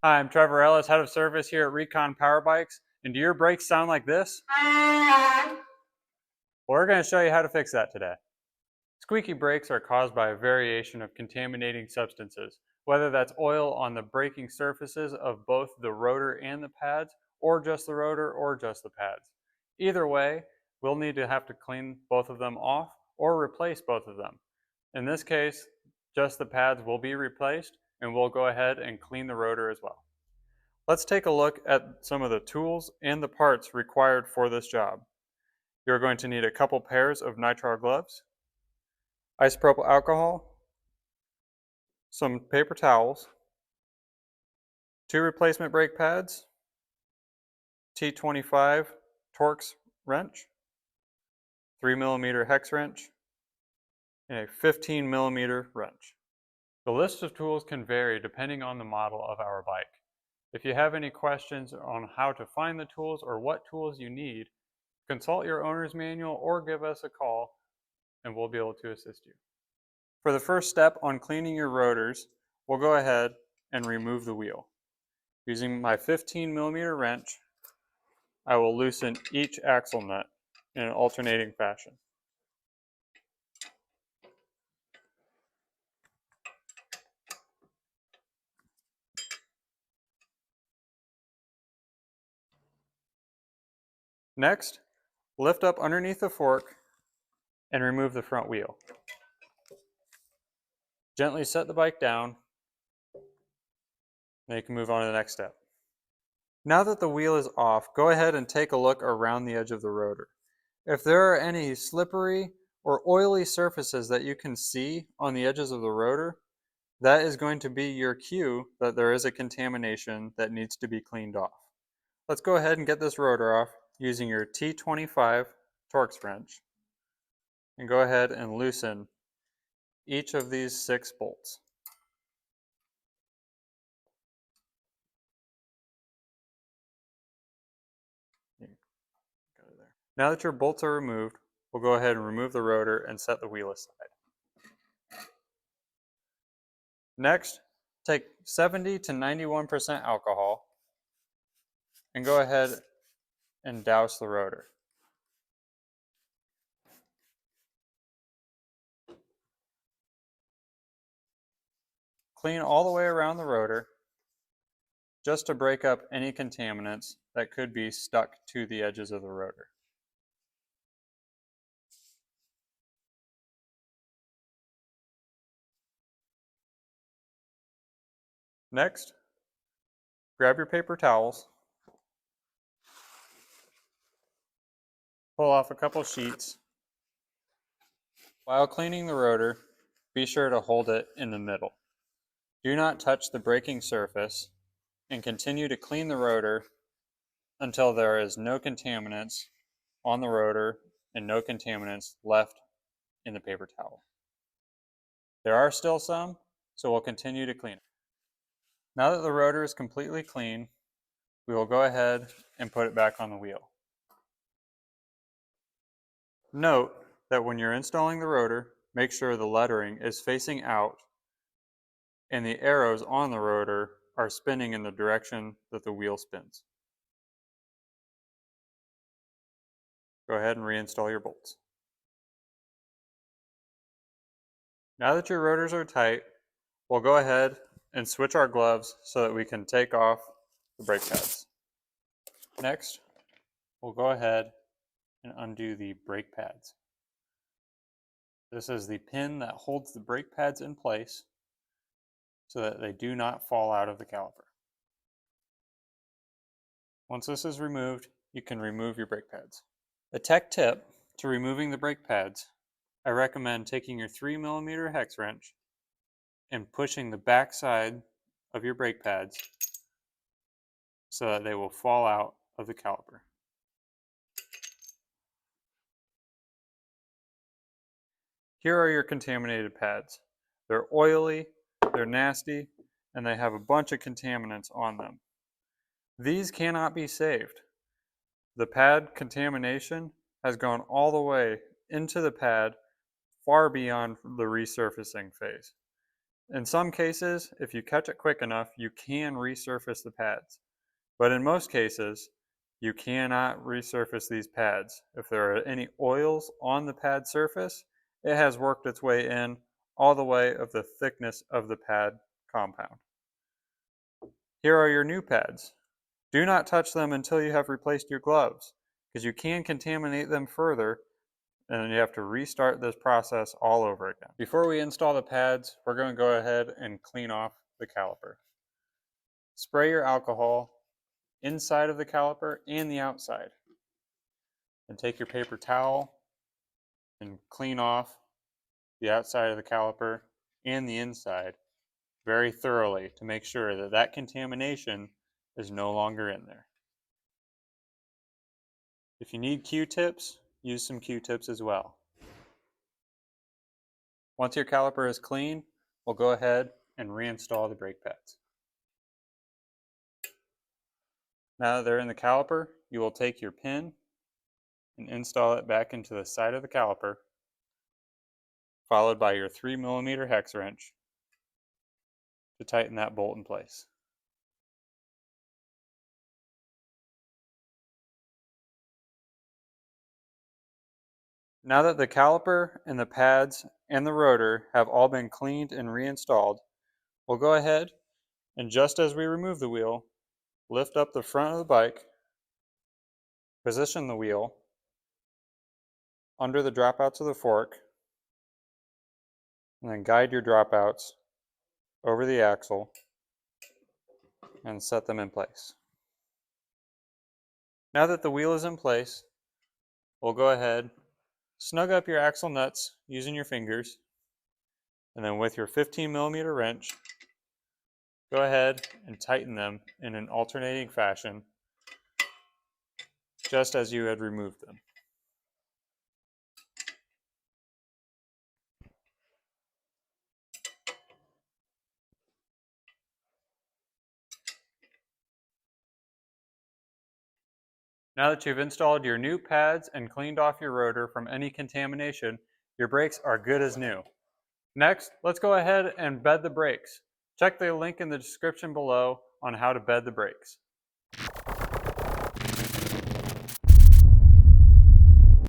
Hi, I'm Trevor Ellis, Head of Service here at Recon Power Bikes. And do your brakes sound like this? Well, we're going to show you how to fix that today. Squeaky brakes are caused by a variation of contaminating substances, whether that's oil on the braking surfaces of both the rotor and the pads, or just the rotor or just the pads. Either way, we'll need to have to clean both of them off or replace both of them. In this case, just the pads will be replaced, and we'll go ahead and clean the rotor as well. Let's take a look at some of the tools and the parts required for this job. You're going to need a couple pairs of nitrile gloves, isopropyl alcohol, some paper towels, 2 replacement brake pads, T25 Torx wrench, 3mm hex wrench, and a 15mm wrench. The list of tools can vary depending on the model of our bike. If you have any questions on how to find the tools or what tools you need, consult your owner's manual or give us a call and we'll be able to assist you. For the first step on cleaning your rotors, we'll go ahead and remove the wheel. Using my 15mm wrench, I will loosen each axle nut in an alternating fashion. Next, lift up underneath the fork and remove the front wheel. Gently set the bike down, and you can move on to the next step. Now that the wheel is off, go ahead and take a look around the edge of the rotor. If there are any slippery or oily surfaces that you can see on the edges of the rotor, that is going to be your cue that there is a contamination that needs to be cleaned off. Let's go ahead and get this rotor off using your T25 Torx wrench. And go ahead and loosen each of these 6 bolts. Now that your bolts are removed, we'll go ahead and remove the rotor and set the wheel aside. Next, take 70 to 91% alcohol and go ahead and douse the rotor. Clean all the way around the rotor just to break up any contaminants that could be stuck to the edges of the rotor. Next, grab your paper towels, pull off a couple sheets. While cleaning the rotor, be sure to hold it in the middle. Do not touch the braking surface and continue to clean the rotor until there is no contaminants on the rotor and no contaminants left in the paper towel. There are still some, so we'll continue to clean it. Now that the rotor is completely clean, we will go ahead and put it back on the wheel. Note that when you're installing the rotor, make sure the lettering is facing out and the arrows on the rotor are spinning in the direction that the wheel spins. Go ahead and reinstall your bolts. Now that your rotors are tight, we'll go ahead and switch our gloves so that we can take off the brake pads. Next, we'll go ahead and undo the brake pads. This is the pin that holds the brake pads in place so that they do not fall out of the caliper. Once this is removed, you can remove your brake pads. A tech tip to removing the brake pads, I recommend taking your 3mm hex wrench and pushing the back side of your brake pads so that they will fall out of the caliper. Here are your contaminated pads. They're oily, they're nasty, and they have a bunch of contaminants on them. These cannot be saved. The pad contamination has gone all the way into the pad, far beyond the resurfacing phase. In some cases, if you catch it quick enough, you can resurface the pads. But in most cases, you cannot resurface these pads. If there are any oils on the pad surface, it has worked its way in all the way of the thickness of the pad compound. Here are your new pads. Do not touch them until you have replaced your gloves, because you can contaminate them further and you have to restart this process all over again. Before we install the pads, we're going to go ahead and clean off the caliper. Spray your alcohol inside of the caliper and the outside. And take your paper towel and clean off the outside of the caliper and the inside very thoroughly to make sure that that contamination is no longer in there. If you need Q-tips, use some Q-tips as well. Once your caliper is clean, we'll go ahead and reinstall the brake pads. Now that they're in the caliper, you will take your pin and install it back into the side of the caliper, followed by your 3mm hex wrench to tighten that bolt in place. Now that the caliper and the pads and the rotor have all been cleaned and reinstalled, we'll go ahead and, just as we remove the wheel, lift up the front of the bike, position the wheel under the dropouts of the fork, and then guide your dropouts over the axle and set them in place. Now that the wheel is in place, we'll go ahead, snug up your axle nuts using your fingers, and then with your 15mm wrench, go ahead and tighten them in an alternating fashion, just as you had removed them. Now that you've installed your new pads and cleaned off your rotor from any contamination, your brakes are good as new. Next, let's go ahead and bed the brakes. Check the link in the description below on how to bed the brakes.